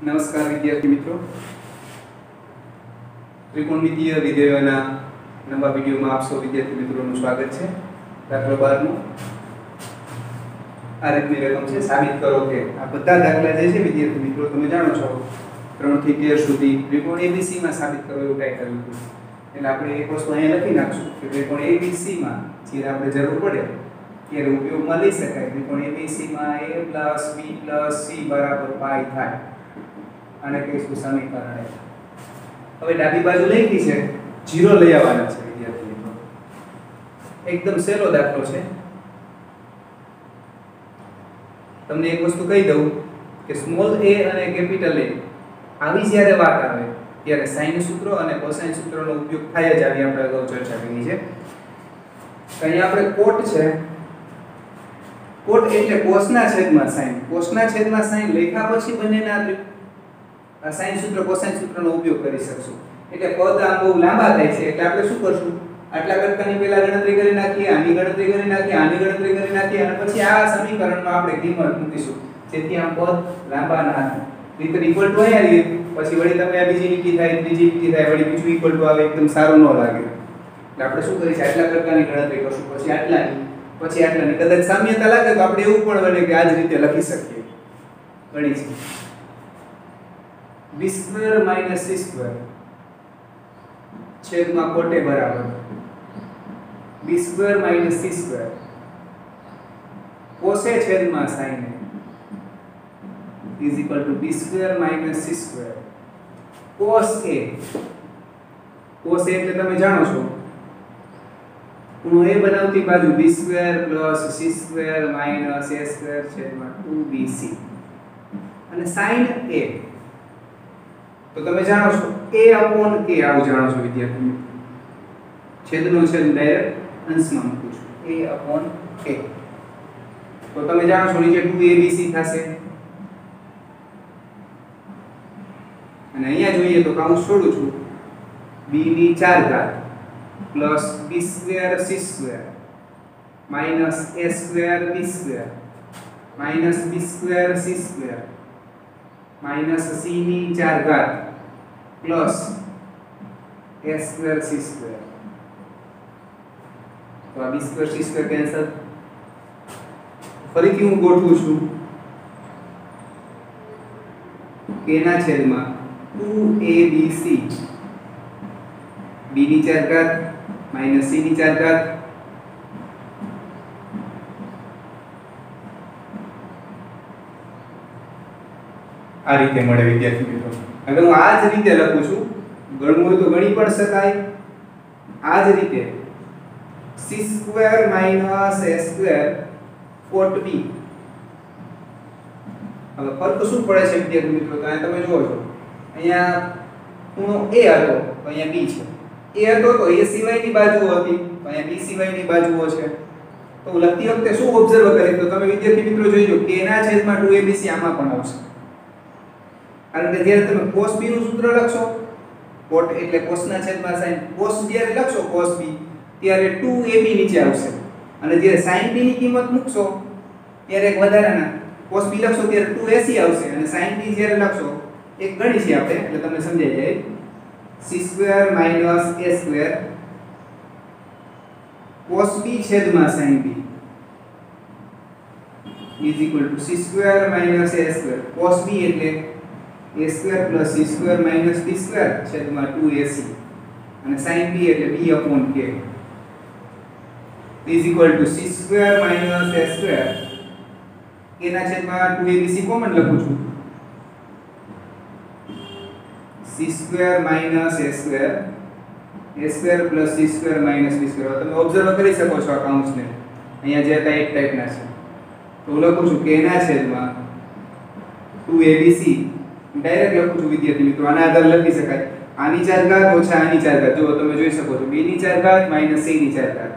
નમસ્કાર વિદ્યાર્થી મિત્રો, ત્રિકોણમિતીય વિધેયોના નવા વિડિયોમાં આપ સૌ વિદ્યાર્થી મિત્રોનું સ્વાગત છે। દાખલો 12 નો આ રીતની રકમ છે, સાબિત કરો કે આ બધા દાખલા જે છે વિદ્યાર્થી મિત્રો તમે જાણો છો 3 થી 13 સુધી ત્રિકોણ ABC માં સાબિત કરો એવું ટાઈટલ હતું। એટલે આપણે એક વસ્તુ અહીંયા લખી નાખશું કે ત્રિકોણ ABC માં જ્યારે આપણે જરૂર પડે ત્યારે ઉપયોગમાં લઈ શકાય। ત્રિકોણ ABC માં a + b + c = π થાય અને કહીશું સમીકરણ। હવે ડાબી બાજુ લખી છે 0 લઈ આવવાના છે વિદ્યાર્થી મિત્રો। એકદમ સહેલો દાખલો છે। તમને એક વસ્તુ કહી દઉં કે સ્મોલ a અને કેપિટલ A આવી જ્યારે વાત આવે ત્યારે સાઇન સૂત્ર અને કોસાઇન સૂત્રનો ઉપયોગ થાય જ, આવી આપણે અગાઉ ચર્ચા કરી છે। અહીંયા આપણે કોટ છે, કોટ એટલે કોસના છેદમાં સાઇન, કોસના છેદમાં સાઇન લખ્યા પછી બંનેના સાઇન સૂત્ર કોસાઇન સૂત્રનો ઉપયોગ કરી શકશું। એટલે પદ આમ બહુ લાંબા થાય છે એટલે આપણે શું કરશું, આટલા કરતાની પહેલા ગણતરી કરી નાખીએ, આની ગણતરી કરી નાખીએ, આની ગણતરી કરી નાખીએ અને પછી આ સમીકરણમાં આપણે કિંમત મૂકીશું જેથી આમ પદ લાંબા ના થાય। નહીંતર ઇક્વલ ટુ અહીંયા લઈએ પછી વળી તમે આ બીજી લીટી થાય, ત્રીજી લીટી થાય, વળી બીજું ઇક્વલ ટુ આવે, એકદમ સારું ન લાગે। એટલે આપણે શું કરીશું, આટલા કરતાની ગણતરી કરશું, પછી આટલાની, પછી આટલાની। કદાચ સામ્યતા લાગે તો આપણે એવું પણ બને કે આ જ રીતે લખી શકીએ। ગણીશું b² - c² છેદમાં કોટે બરાબર b² - c² કોસે છેદમાં sin is equal to b² - c² cos A, cos A એટલે તમે જાણો છો ખૂણો A બનાવતી બાજુ b² + c² - a² છેદમાં 2bc અને sin A તો તમે જાણો છો a/k, આવું જાણો છો વિદ્યાર્થી મિત્રો। છેદનો છેદ ડાયરેક્ટ અંશમાં મૂકું છું, a/k તો તમે જાણો છો નીચે 2abc થશે અને અહીંયા જોઈએ તો કૌંસ છોડું છું b ની 4 ઘાત plus b² c² minus a² b² minus b² c² minus c ની 4 ઘાત પ્લસ a² c² તો આ b² c² કેન્સલ। ફરીથી હું ગોઠવું છું k ના છેદમાં 2abc b ની 4 ઘાત માઈનસ c ની 4 ઘાત આ રીતે મળે વિદ્યાર્થી મિત્રો। હવે હું આ જ રીતે લખું છું, ગણવું હોય તો ગણી પણ શકાય। આ જ રીતે c² - a² cot b। હવે ફરક શું પડે છે વિદ્યાર્થી મિત્રો, તો અહીંયા તમે જુઓ છો અહીંયા ખૂણો a હતો તો અહીંયા b છે, a હતો તો a સિવાયની બાજુઓ હતી તો અહીંયા b સિવાયની બાજુઓ છે। તો લખતી વખતે શું ઓબ્ઝર્વ કરી તો તમે વિદ્યાર્થી મિત્રો જોઈજો k ના છેદમાં 2abc આમાં પણ આવશે, કારણ કે જ્યારે તમે cos b નું સૂત્ર લખશો, cot એટલે cosના છેદમાં sin, cos જ્યારે લખશો cos b ત્યારે 2ab નીચે આવશે અને જ્યારે sin b ની કિંમત મૂકશો ત્યારે એક વધારાના cos b લખશો ત્યારે 2ac આવશે અને sin b જ્યારે લખશો એક ગણી છે આપણે એટલે તમને સમજાઈ જાય c² - a² cos b છેદમાં sin b is equal to c² - a² cos b એટલે a² + c² - b² છેદમાં 2ac અને sin b એટલે b/k is equal to c² - a² k ના છેદમાં 2abc કોમન લખું છું c² - a² a² + c² - b²। તમે ઓબ્ઝર્વ કરી શકો છો આ કૌંસને, અહીંયા જે હતા એક ટાઈપના છે તો લખું છું k ના છેદમાં 2abc ડાયરેક્ટ લખું છું વિદ્યાર્થી મિત્રો, આના આધાર લખી શકાય આની 4 ઘાત ઓછા આની 4 ઘાત, જો તમે જોઈ શકો છો b ની 4 ઘાત માઈનસ c ની 4 ઘાત।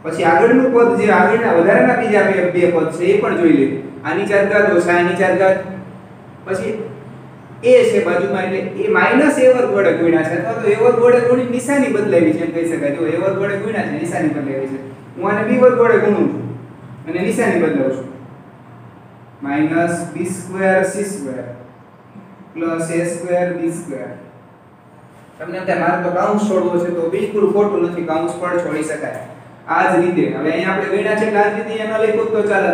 પછી આગળનું પદ જે આગળના વધારાના બીજા બે પદ છે એ પણ જોઈ લે, આની 4 ઘાત ઓછા આની 4 ઘાત, પછી a છે બાજુમાં એટલે a માઈનસ a વર્ગ વડે ગુણ્યા છે અથવા તો a વર્ગ વડે ગુણી નિશાની બદલાવી છે એમ કહી શકાય। જો a વર્ગ વડે ગુણ્યા છે નિશાની બદલાવી છે, હું આને b વર્ગ વડે ગુણું છું અને નિશાની બદલાવું છું minus b square c square plus a square b square. તમને એમ થાય મારે તો કાઉન્સ છોડવો છે, તો બિલકુલ ખોટું નથી, કાઉન્સ પણ છોડી શકાય. આ જ રીતે હવે અહીંયા આપણે ગણ્યા છે એટલે આ જ રીતે એના લખ્યું તો ચાલે.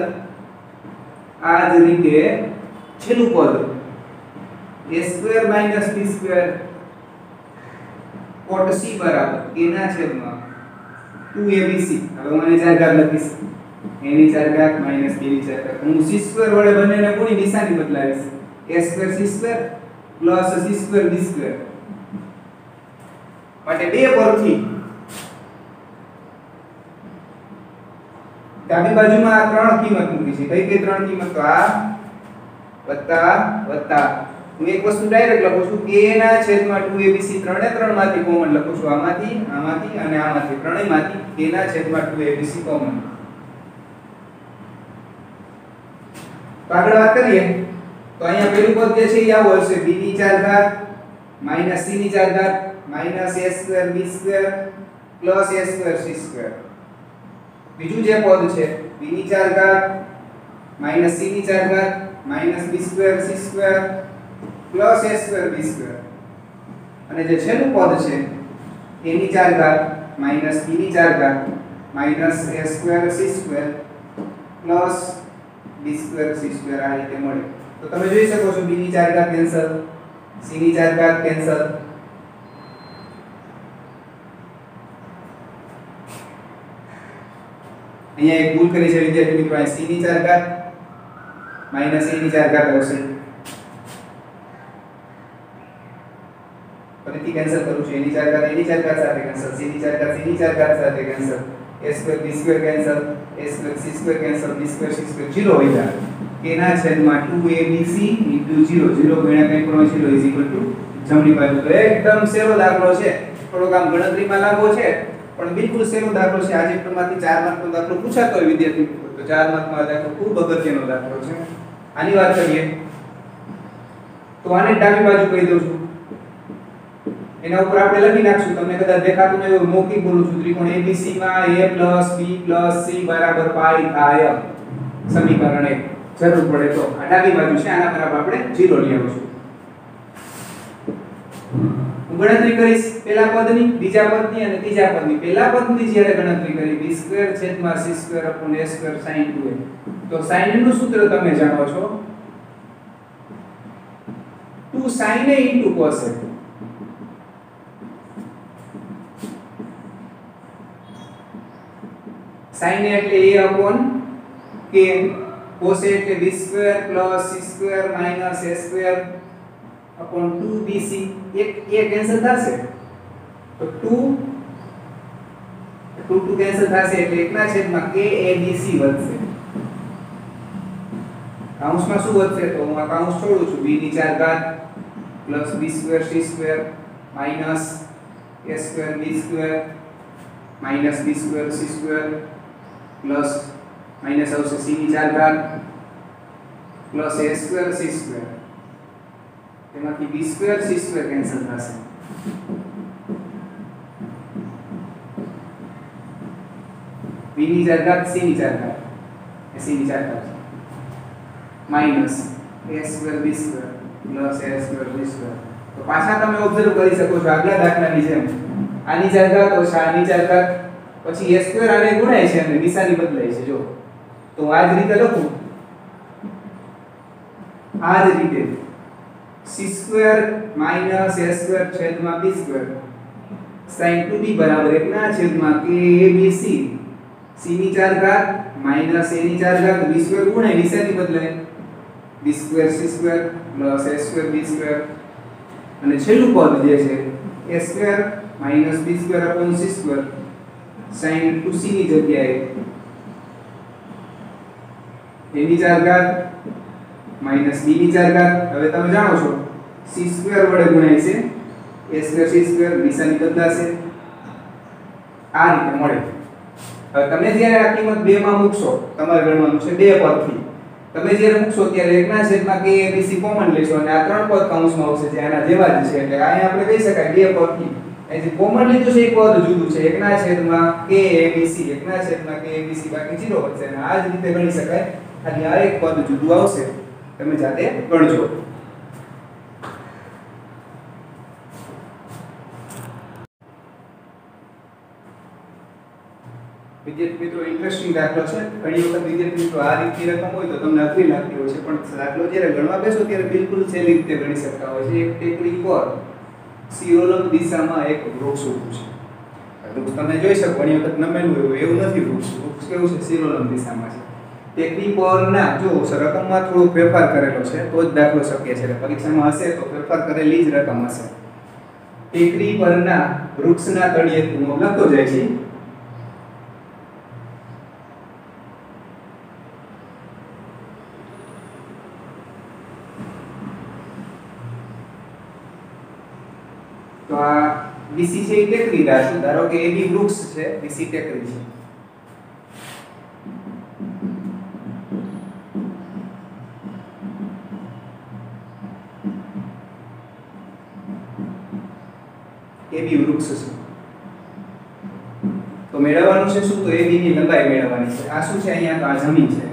આ જ રીતે છેલ્લું પદ a square minus b square cot c બરાબર a ના છેદમાં 2abc. હવે હું આની ચાર ઘાત લખીશ, a ની ચાર ઘાત માઈનસ b ની ચાર ઘાત. હું c સ્ક્વેર વડે બંનેને પૂરી નિશાની બદલાવીશ, a square c square plus c square b square. માટે બે પરથી ડાબી બાજુમાં આ ત્રણ કિંમત મૂકી છે. કઈ કઈ ત્રણ કિંમત? તો આ વત્તા હું એક વસ્તુ ડાયરેક્ટ લખું છું, a ના છેદમાં 2abc ત્રણે ત્રણમાંથી કોમન લખું છું, આમાંથી અને આમાંથી ત્રણેયમાંથી a ના છેદમાં 2abc કોમન. તો આગળ વાત કરીએ તો અહીંયા પહેલું પદ જે છે એ આવું હશે, b ની ચાર ઘાત માઈનસ c ની ચાર ઘાત minus a square b square plus a square c square. બીજું જે પદ છે b ની ચાર ઘાત માઈનસ c ની ચાર ઘાત minus b square c square plus a square b square. અને જે છેલ્લું પદ છે a ની ચાર ઘાત માઈનસ b ની ચાર ઘાત minus a square c square plus b square c square. આ રીતે મળે. તો તમે જોઈ શકો છો b ની ચાર ઘાત કેન્સલ, c ની ચાર ઘાત કેન્સલ, અહીંયા એક ભૂલ કરી છે વિદ્યાર્થી મિત્રો, અહીં c ની ચાર ઘાત માઈનસ a ની ચાર ઘાત આવશે. ફરીથી કેન્સલ કરું છું, a ની ચાર ઘાત a ની ચાર ઘાત સાથે કેન્સલ, c ની ચાર ઘાત c ની ચાર ઘાત સાથે cancel, a square b square cancel, a square c square cancel, b square c square 0 હોય છે. a ના છેદમાં 2abc * 0 0 ગુણ્યા કંઈ પણ 0 જમણી બાજુ. તો એકદમ સહેલો દાખલો છે, થોડોક આમ ગણતરીમાં લાંબો છે પણ બિલકુલ સહેલો દાખલો છે. આ ચેપ્ટરમાંથી 4 માર્કનો દાખલો પૂછાતો હોય વિદ્યાર્થી મિત્રો, તો 4 માર્કનો દાખલો ખૂબ અગત્યનો દાખલો છે. આની વાત કરીએ તો આને ડાબી બાજુ કહી દઉં છું, એના ઉપર આપણે લખી નાખશું. તમને કદાચ દેખાતું નહીં હોય, મૌખિક બોલું છું. ત્રિકોણ ABC માં a + b + c = π થાય સમીકરણ 1. જરૂર પડે તો આ ડાબી બાજુ છે, આના બરાબર આપણે 0 લઈ આવીશું. હું ગણતરી કરીશ પહેલા પદની, બીજા પદની અને ત્રીજા પદની. પહેલા પદની જ્યારે ગણતરી કરી b² / c² / a² sin 2a. તો sin નું સૂત્ર તમે જાણો છો, 2 sin a * cos a. sin a એટલે a/k, cos a એટલે b² + c² - a² / 2bc. એક a કેન્સલ થશે તો 2 કેન્સલ થશે એટલે 1/k abc વધશે. કાઉન્સમાં શું વધશે? તો હું આ કાઉન્સ છોડું છું, b ની ચાર ઘાત plus b² c² minus a² b² minus b² c² plus minus આવશે c ની ચાર ઘાત પ્લસ a² c². તેમાંથી b² c² કેન્સલ થશે. b ની ચાર ઘાત c ની ચાર ઘાત c ની ચાર ઘાત minus a² b² plus a² b². તો પાછા તમે ઓબ્ઝર્વ કરી શકો છો આગલા દાખલાની જેમ આની ચાર ઘાત ઓછા આની ચાર ઘાત, પછી a² આને ગુણાય છે અને નિશાની બદલાય છે. જો તો આ જ રીતે લખું, આ જ રીતે c² - a² / b² sin 2b બરાબર 1/k abc. c ની ચાર ઘાત માઈનસ a ની ચાર ઘાત b² ગુણાય નિશાની બદલાય, b² c² plus a² b². અને છેલ્લું પદ જે છે a² minus b² / c² sin 2c ની જગ્યાએ a ની ચાર ઘાત માઈનસ b ની ચાર ઘાત. હવે તમે જાણો છો c² વડે ગુણાય છે, a² c² નિશાની બદલાશે. આ રીતે મળે. હવે તમે જ્યારે આ કિંમત 2 માં મૂકશો, તમારે ગણવાનું છે 2 પરથી. તમે જ્યારે મૂકશો ત્યારે 1/k abc કોમન લેશો અને આ ત્રણ પદ કૌંસમાં આવશે જે આના જેવા જ છે. એટલે અહીંયા આપણે કહી શકાય 2 પરથી જે કોમન લીધું છે એ પદ જુદું છે, 1/k abc 1/k abc બાકી 0 વધશે. અને આ જ રીતે ગણી શકાય ખાલી આ એક પદ જુદું આવશે, તમે જાતે ગણજો. વિદ્યાર્થી મિત્રો, ઇન્ટરેસ્ટિંગ દાખલો છે. ઘણી વખત વિદ્યાર્થી મિત્રો આ રીતની રકમ હોય તો તમને અઘરી લાગતી હોય છે, પણ દાખલો જ્યારે ગણવા બેસો ત્યારે બિલકુલ સહેલી રીતે ગણી શકતા હોય છે. એક ટેકરી પર શિરોલંબ દિશામાં એક વૃક્ષ ઊભું છે. વૃક્ષ તમે જોઈ શકો ઘણી વખત નમેલું હોય એવું નથી. વૃક્ષ કેવું છે? શિરોલંબ દિશામાં છે. ટેકરી પરના જો રકમમાં થોડો ફેરફાર કરેલો છે તો જ દાખલો શક્ય છે. પરીક્ષામાં હશે તો ફેરફાર કરેલી જ રકમ હશે. ટેકરી પરના વૃક્ષના તળિયેથી હું લખતો જાય છે. તો આ BC છે એ ટેકરી ધારશું. ધારો કે AB વૃક્ષ છે, BC ટેકરી છે. AB વૃક્ષ છે તો મેળવવાનું છે શું? તો AB ની લંબાઈ મેળવવાની છે. આ શું છે? અહીંયા તો આ જમીન છે.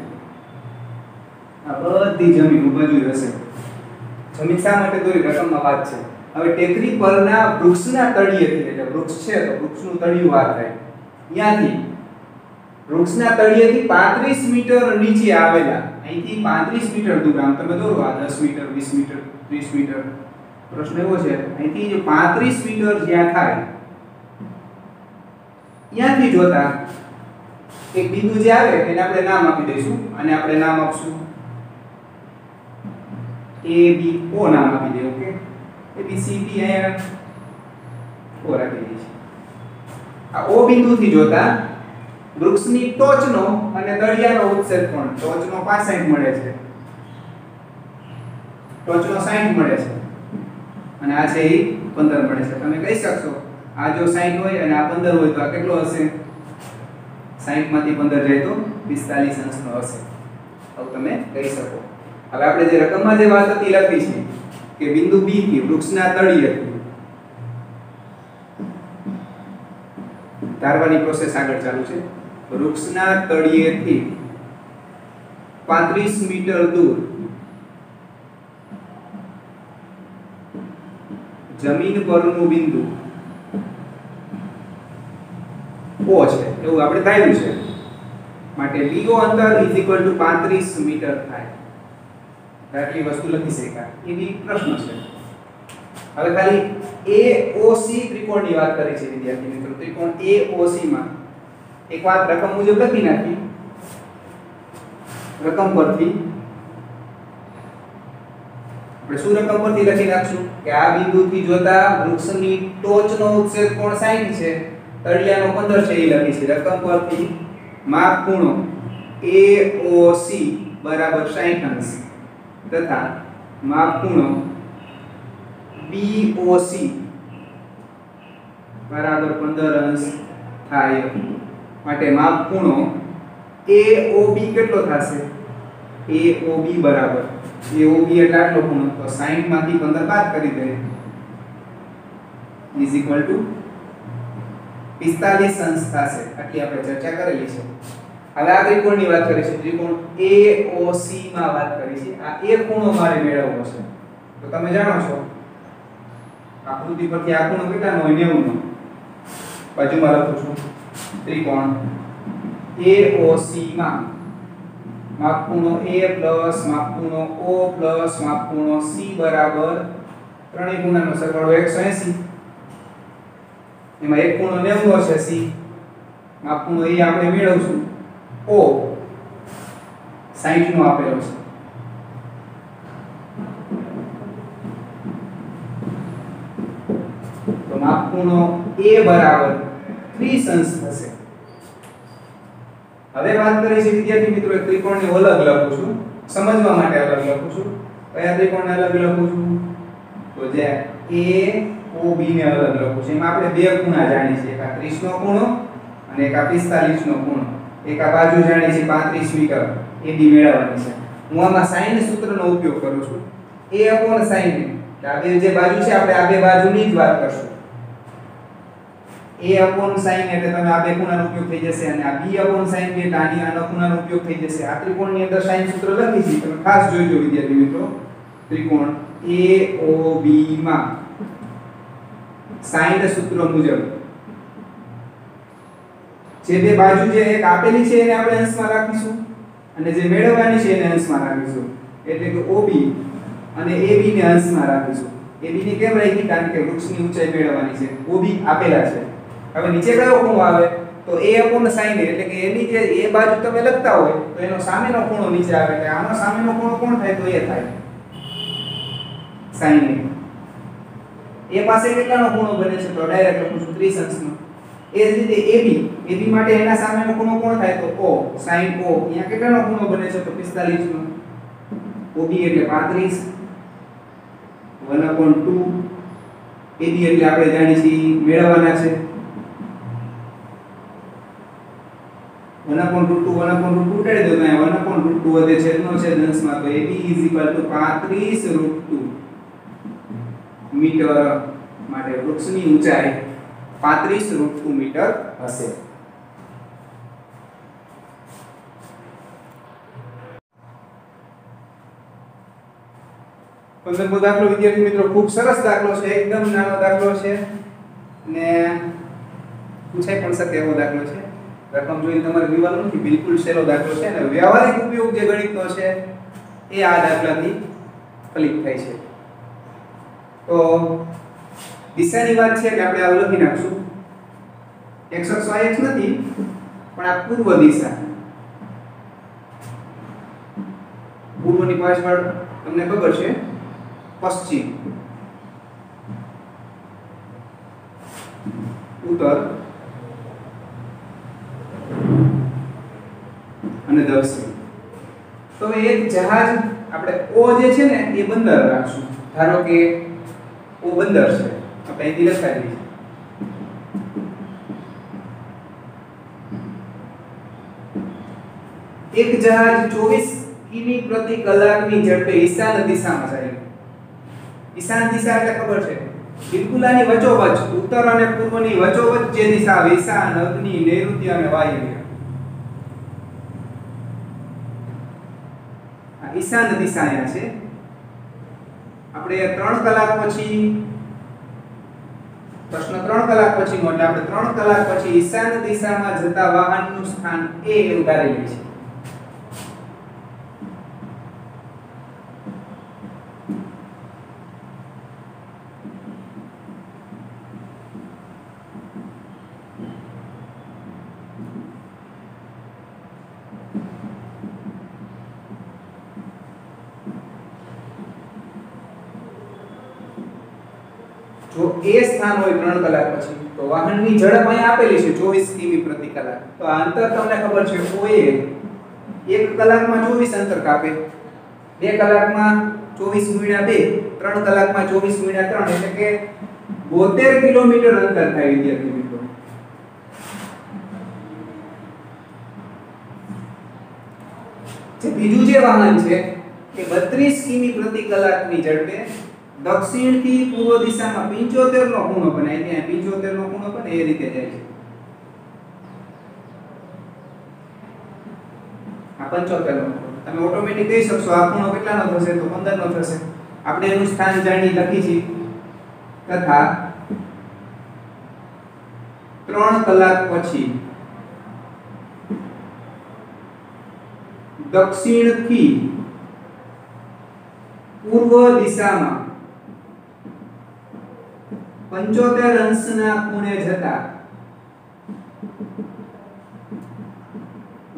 આ બધી જમીન બાજુ હશે. જમીન શા માટે દોરી? રકમમાં વાત છે. હવે ટેકરી પરના વૃક્ષના તળિયેથી, એટલે વૃક્ષ છે તો વૃક્ષનું તળિયું આ થાય. ત્યાંથી વૃક્ષના તળિયેથી 35 મીટર નીચે આવેલા, અહીંથી 35 મીટર દૂર, આમ તમે દોરો આ 10 મીટર 20 મીટર 30 મીટર. પ્રશ્ન એવો છે અહીંથી જો 35 મીટર જ્યાં થાય ત્યાંથી જોતા એક બિંદુ જે આવે એને આપણે નામ આપી દઈશું. અને આપણે નામ આપશું ABO નામ આપી દઈએ. ઓકે, ABCD અહીંયા O રાખી દઈએ. આ O બિંદુથી જોતા વૃક્ષની ટોચનો અને તળિયાનો ઉચ્છેદ કોણ? ટોચનો 65 મળે છે, ટોચનો 60 મળે છે અને આ છે એ 15 મળે છે. તમે કહી શકશો આ જો 60 હોય અને આ 15 હોય તો આ કેટલો હશે? 60 માંથી 15 જાય તો 45 અંશનો હશે. આવું તમે કહી શકો. હવે આપણે જે રકમમાં જે વાત હતી લખી છે કે બિંદુ B થી વૃક્ષના તળિયેથી ધારવાની પ્રોસેસ આગળ ચાલુ છે. વૃક્ષના તળિયેથી 35 મીટર દૂર જમીન પરનું બિંદુ O છે એવું આપણે ધાર્યું છે. માટે BO અંતર = 35 મીટર થાય. આટલી વસ્તુ લખી શકાય એવી પ્રશ્ન છે. હવે ખાલી AOC ત્રિકોણની વાત કરી છે વિદ્યાર્થી મિત્રો. ત્રિકોણ AOC માં એક વાત રકમ મુજબ લખી નાખી. રકમ પરથી આપણે શું રકમ પરથી લખી નાખશું કે આ બિંદુથી જોતા વૃક્ષની ટોચનો ઉચ્છેદ કોણ 60 છે, તળિયાનો 15 છે એ લખી છે. રકમ પરથી માપ ખૂણો AOC બરાબર 60 અંશ તથા માપ ખૂણો BOC બરાબર 15 અંશ થાય. માટે માપ ખૂણો AOB કેટલો થશે? AOB બરાબર AOB એટલે આટલો ખૂણો તો 60 માંથી 15 બાદ કરી દે = 45 અંશ થશે. આટલી આપણે ચર્ચા કરેલી છે. હવે આ ત્રિકોણની વાત કરી છે. ત્રિકોણ AOC માં વાત કરી છે. આ એક ખૂણો મારે મેળવવો છે તો તમે જાણો છો આકૃતિ પરથી આ ખૂણો કેટલાનો હોય? 90 નો. બાજુમાં લખું છું ત્રિકોણ AOC માં માપ ખૂણો A પ્લસ માપ ખૂણો O પ્લસ માપ ખૂણો C બરાબર ત્રણેય ખૂણાનો સરવાળો 180. એમાં એક ખૂણો 90 છે C. માપ ખૂણો A આપણે મેળવશું O 60 નો આપેલો છે. તો માપ ખૂણો A બરાબર 30 અંશ થશે. હવે વાત કરી છે વિદ્યાર્થી મિત્રો એક ત્રિકોણની અલગ લખું છું, સમજવા માટે અલગ લખું છું. કયા ત્રિકોણને અલગ લખું છું? તો જે AOB ને અલગ લખું છું. એમાં આપણે બે ખૂણા જાણીએ છીએ, એક આ 30 નો ખૂણો અને એક આ 45 નો ખૂણો. એક આ બાજુ જાણીએ છીએ 35 મીટર AB મેળવવાની છે. હું આમાં sin સૂત્રનો ઉપયોગ કરું છું. A/sin આ બે જે બાજુ છે આપણે આ બે બાજુની જ વાત કરશું. a/sin એટલે તમે આ બે ખૂણાનો ઉપયોગ થઈ જશે અને આ b/sin એટલે આનો ખૂણાનો ઉપયોગ થઈ જશે. આ ત્રિકોણની અંદર sin સૂત્ર લખી છે, તમે ખાસ જોઈજો વિદ્યાર્થી મિત્રો. ત્રિકોણ AOB માં sin સૂત્ર મુજબ જે બે બાજુ જે એક આપેલી છે એને આપણે અંશમાં રાખીશું અને જે મેળવવાની છે એને અંશમાં રાખીશું. એટલે કે OB અને AB ને અંશમાં રાખીશું. AB ને કેમ રાખી? કારણ કે વૃક્ષની ઊંચાઈ મેળવવાની છે. OB આપેલા છે. હવે નીચે કયો ખૂણો આવે? તો a/sin એટલે કે એની જે એ બાજુ તમે લખતા હોય તો એનો સામેનો ખૂણો નીચે આવે. એટલે આનો સામેનો ખૂણો કોણ થાય? તો એ થાય sin a. એ પાસે કેટલાનો ખૂણો બને છે? તો ડાયરેક્ટ લખું છું 30 અંશનો. એ જ રીતે AB માટે એના સામેનો ખૂણો કોણ થાય? તો O, sin O. અહીંયા કેટલાનો ખૂણો બને છે? તો 45 નો. OB એટલે 35 1/2. AB એટલે આપણે જાણીએ છીએ મેળવવાના છે 1/2 ઉટાડી દો. તો 1/2 વધે છેદનો છેદ અંશમાં. તો AB = 35√2 મીટર માટે વૃક્ષની ઊંચાઈ 35√2 મીટર હશે. પંદરમો દાખલો વિદ્યાર્થી મિત્રો ખૂબ સરસ દાખલો છે. એકદમ નાનો દાખલો છે ને પૂછાઈ પણ શકે એવો દાખલો છે. રકમ જોઈને તમારે વિવાનું નથી, બિલકુલ સહેલો દાખલો છે અને વ્યવહારિક ઉપયોગ જે ગણિતનો છે એ આ દાખલાથી ફલિત થાય છે. તો દિશાની વાત છે કે આપણે આ લખી નાખશું. x અક્ષ y અક્ષ નથી પણ આ પૂર્વ દિશા. પૂર્વની પાછળ તમને ખબર છે પશ્ચિમ, ઉત્તર અને દક્ષિણ. તો એક જહાજ આપણે O જે છે ને એ બંદર રાખશું. ધારો કે O બંદર છે, આપણે અહીંથી લખાવી દઈએ. એક જહાજ 24 કિમી પ્રતિ કલાકની ઝડપે ઈશાન દિશામાં જાય. ઈશાન દિશા એટલે ખબર છે બિલકુલ આની વચ્ચોવચ્ચ, ઉત્તર અને પૂર્વની વચ્ચોવચ્ચ જે દિશા આવે ઈશાન, અગ્નિ, નૈઋત્ય અને વાયવ્ય. આ ઈશાન દિશા અહીંયા છે. આપણે 3 કલાક પછી પ્રશ્ન 3 કલાક પછીનો એટલે આપણે 3 કલાક પછી ઈશાન દિશામાં જતા વાહનનું સ્થાન A એવું ધારેલું છે. જો એ સ્થાન હોય 3 કલાક પછી તો વાહનની ઝડપ અહીં આપેલી છે 24 કિમી પ્રતિ કલાક. તો આ અંતર તમને ખબર છે OA 1 કલાકમાં 24 અંતર કાપે, 2 કલાકમાં 24 ગુણ્યા 2, 3 કલાકમાં 24 ગુણ્યા 3 એટલે કે 72 કિલોમીટર અંતર થાય વિદ્યાર્થી મિત્રો. જે બીજું જે વાહન છે એ 32 કિમી પ્રતિ કલાકની ઝડપે દક્ષિણથી પૂર્વ દિશામાં 75 નો ખૂણો બને. ત્યાં 75 નો ખૂણો બને એ રીતે જાય છે. આ 75 નો તમે ઓટોમેટિક કહી શકશો આ ખૂણો કેટલાનો થશે? તો 15 નો થશે. આપણે એનું સ્થાન જાણી લખી છે તથા 3 કલાક પછી દક્ષિણથી પૂર્વ દિશામાં 75 અંશના ખૂણે જતા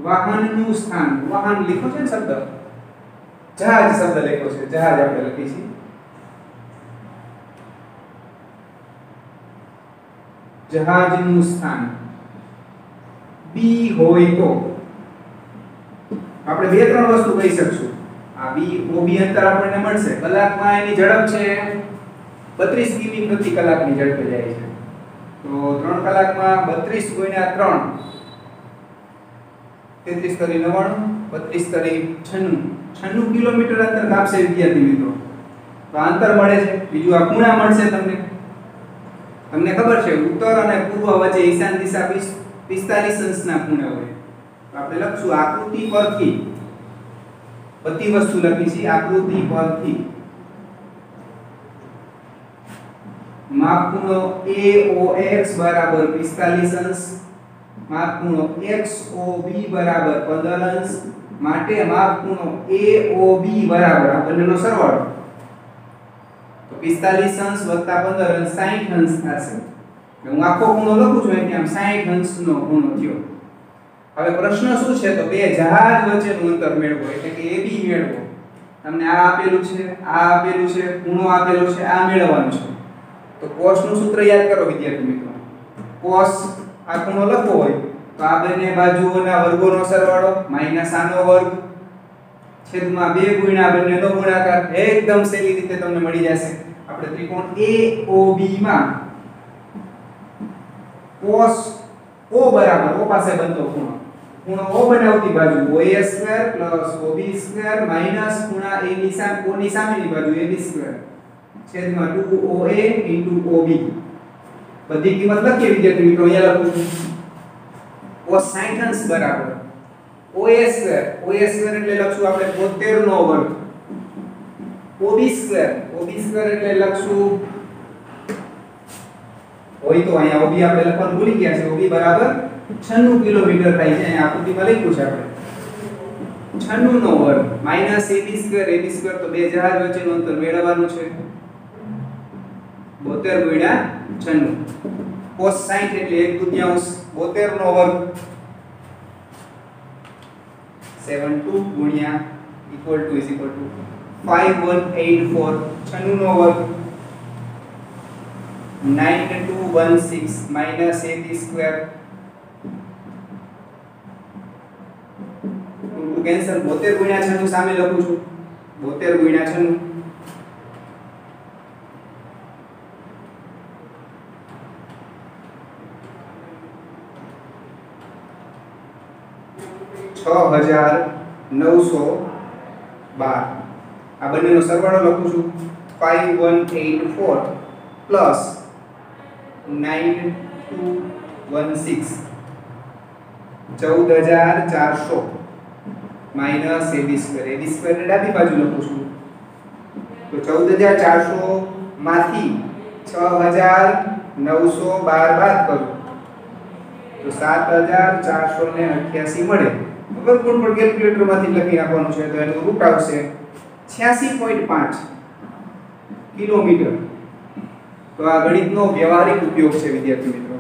વાહનનું સ્થાન, વાહન લખો છે ને શબ્દ, જહાજ શબ્દ લખ્યો છે, જહાજ આપણે લખી છે. જહાજનું સ્થાન B હોય તો આપણે 2-3 વસ્તુ કહી શકશું. આ B OB અંતર આપણને મળશે. કલાકમાં એની ઝડપ છે 32 કિમી પ્રતિ કલાકની ઝડપે જાય છે. તો 3 કલાકમાં 32 ગુણ્યા 3 33 તરી 99, 32 તરી 96 કિલોમીટર અંતર કાપશે વિદ્યાર્થી મિત્રો. તો અંતર મળે છે. બીજું આ ખૂણા મળશે તમને. તમને ખબર છે ઉત્તર અને પૂર્વ વચ્ચે ઈશાન દિશા 45 અંશના ખૂણે હોય. તો આપણે લખશું આકૃતિ પરથી, બધી વસ્તુ લખી છે આકૃતિ પરથી માપ ખૂણો AOX બરાબર 45 અંશ, માપ ખૂણો XOB બરાબર 15 અંશ, માટે માપ ખૂણો AOB બરાબર આ બંનેનો સરવાળો તો 45 અંશ વત્તા 15 અંશ 60 અંશ થશે. હું આખો ખૂણો લખું છું એટલે આમ 60 અંશનો ખૂણો થયો. હવે પ્રશ્ન શું છે તો બે જહાજ વચ્ચેનું અંતર મેળવો એટલે કે AB મેળવો. તમને આ આપેલું છે, આ આપેલું છે, ખૂણો આપેલો છે, આ મેળવવાનું છે. તો cos નું સૂત્ર યાદ કરો વિદ્યાર્થી મિત્રો. cos આ ખૂણો લખવો હોય તો આ બંને બાજુઓના વર્ગોનો સરવાળો માઈનસ આનો વર્ગ છેદમાં 2 ગુણ્યા બંનેનો ગુણાકાર. એકદમ સહેલી રીતે તમને મળી જશે. આપણે ત્રિકોણ AOB માં cos O બરાબર O પાસે બનતો ખૂણો, ખૂણો O બનાવતી બાજુ OA² OB² માઈનસ ખૂણા A ની સામે O ની સામેની બાજુ AB² છેદમાં 2OA OB. બધી કિંમત લખીએ વિદ્યાર્થી મિત્રો. અહીંયા લખું છું cos 60 અંશ બરાબર OA² એટલે લખશું આપણે 72 નો વર્ગ, OB² એટલે લખશું હોય તો અહીંયા OB આપણે લખવાનું ભૂલી ગયા છે. OB બરાબર 96 કિલોમીટર થાય છે. અહીંયા આકૃતિમાં લખ્યું છે આપણે 96 નો વર્ગ માઈનસ AB² તો બે જહાજ વચ્ચેનું અંતર મેળવવાનું છે 72 ગુણ્યા 96. cos 60 એટલે 1/2 72 નો વર્ગ 72 ગુણ્યા = 5184 96 નો વર્ગ 9216 માઈનસ AB² કેન્સલ. 72 ગુણ્યા 96 સામે લખું છું 72 ગુણ્યા 96 6912. આ બંનેનો સરવાળો લખું છું 5184 પ્લસ 9216 14400 માઈનસ AB² ને ડાબી બાજુ લખું છું તો 14400 માંથી 6912 બાદ કરું તો 7488 મળે. વર્ગમૂળ પણ કેલ્ક્યુલેટર માંથી લખી નાખવાનું છે તો એનું રૂટ આવશે 86.5 કિલોમીટર. તો આ ગણિતનો વ્યવહારિક ઉપયોગ છે વિદ્યાર્થી મિત્રો.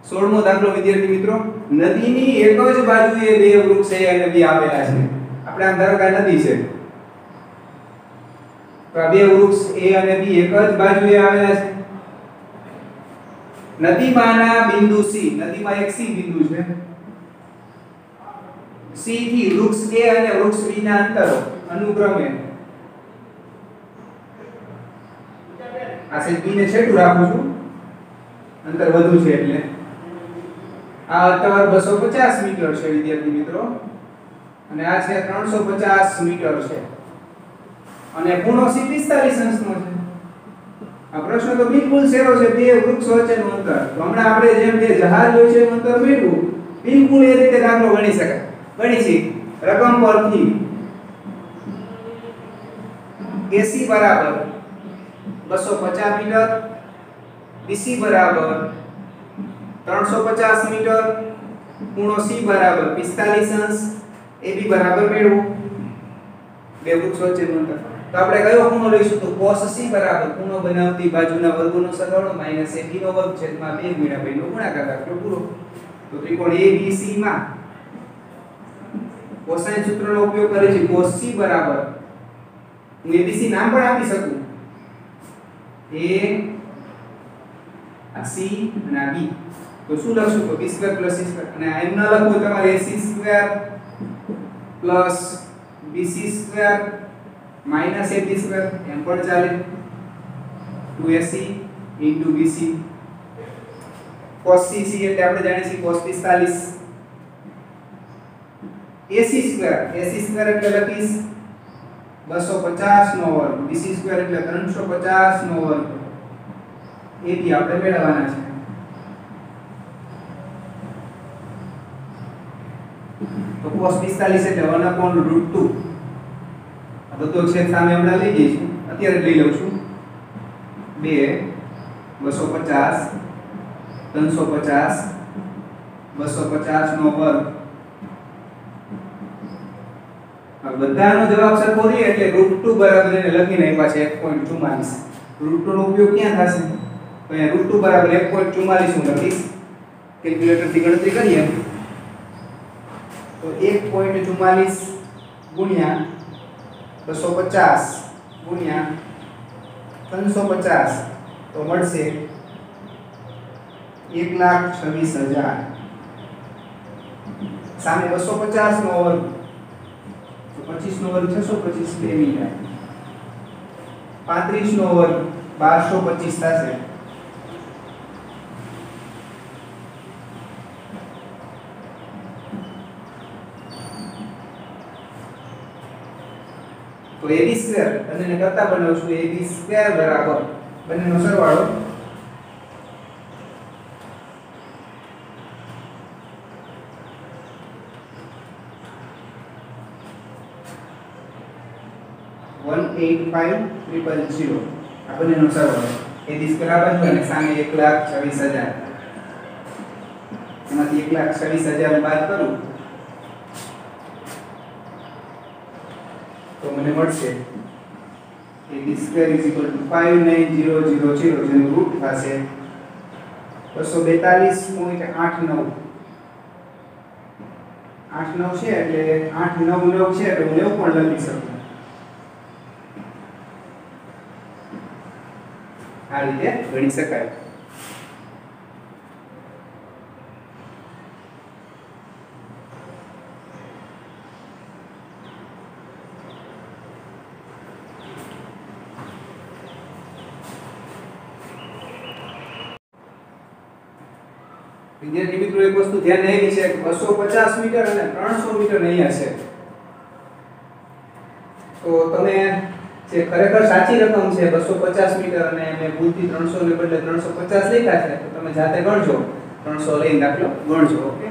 સોળમો દાખલો વિદ્યાર્થી મિત્રો. નદીની એક જ બાજુએ બે વૃક્ષ A અને B આવેલા છે. આપણે આમ ધારો કે નદી છે તો આ બે વૃક્ષ A અને B એક જ બાજુએ આવેલા છે. નદીમાંના બિંદુ C, નદીમાં એક C બિંદુ છે. C થી વૃક્ષ A અને વૃક્ષ B ના અંતરો અનુક્રમે આ છે B ને છેટું રાખું છું, અંતર વધુ છે એટલે આ અંતર 250 મીટર છે વિદ્યાર્થી મિત્રો અને આ છે 350 મીટર છે અને ખૂણો C 45 અંશનો છે. આ પ્રશ્ન તો બિલકુલ સહેલો છે. બે વૃક્ષ વચ્ચેનું અંતર તો હમણાં આપણે જેમ બે જહાજ હોય છે અંતર મેળવ્યું બિલકુલ એ રીતે દાખલો ગણી શકાય. ગણીશી રકમ પરથી AC બરાબર 250 મીટર, BC બરાબર 350 મીટર, ખૂણો C બરાબર 45 અંશ, AB બરાબર મેળવો બે વૃક્ષ વચ્ચેનું અંતર. તો આપણે કયો ખૂણો લઈશું તો cos C બરાબર ખૂણો બનાવતી બાજુના વર્ગોનો સરવાળો માઈનસ AB નો વર્ગ છેદમાં 2 ગુણ્યા 2 નો ગુણાકાર. દાખલો પૂરો. તો ત્રિકોણ ABC માં કોસાઇન સૂત્રનો ઉપયોગ કરે છે. cos C બરાબર હું ABC નામ પણ આપી શકું A C અને B. તો શું લખશું તો B² + C² અને એમ ન લખવું તમારે AC² + BC² માઈનસ AB² એમ પણ ચાલે. 2AC * BC cos C એટલે આપણે જાણીએ છીએ cos 45 AC² એટલે લખીશ 250 નો વર્ગ, BC² એટલે 350 નો વર્ગ. એથી આપણે મેળવવાના છે. તો cos 45 એટલે 1/√2. આ બધો છેદ સામે હમણાં લઈ જઈશું, અત્યારે લઈ લઉં છું. 2 250 350 250 નો વર્ગ. આ બધાનો જવાબ સરખો રહે એટલે √2 બરાબર એને લખીને આપ્યા છે 1.44. √2 નો ઉપયોગ ક્યાં થશે? તો અહીંયા √2 બરાબર 1.44 હું લખીશ. કેલ્ક્યુલેટર થી ગણતરી કરીએ તો 1.44 ગુણ્યા 250 ગુણ્યા 350 તો મળશે 1,26,000. સામે 250 નો વર્ગ તો 25 નો વર્ગ 625 2 મીટર. 35 નો વર્ગ 1225 થશે. તો AB² બંનેને કરતા બનાવશું. AB² બરાબર બંનેનો સરવાળો 185,000. આ બંનેનો સરવાળો AB² બરાબર અને સામે 1,26,000. એમાંથી 1,26,000 બાદ કરું તો મને મળશે AB² = 59,000 જેનું રૂટ થશે 242.89. 89 છે એટલે 899 છે એટલે હું 90 પણ લખી શકું. આ રીતે ગણી શકાય. વિદ્યાર્થી મિત્રો એક વસ્તુ ધ્યાન લેવી છે કે 250 મીટર અને 300 મીટર અહીંયા છે. તો તમે જે ખરેખર સાચી રકમ છે 250 મીટર અને મેં ભૂલથી 300 ને બદલે 350 લખ્યા છે તો તમે જાતે ગણજો. 300 લઈને દાખલો ગણજો. ઓકે.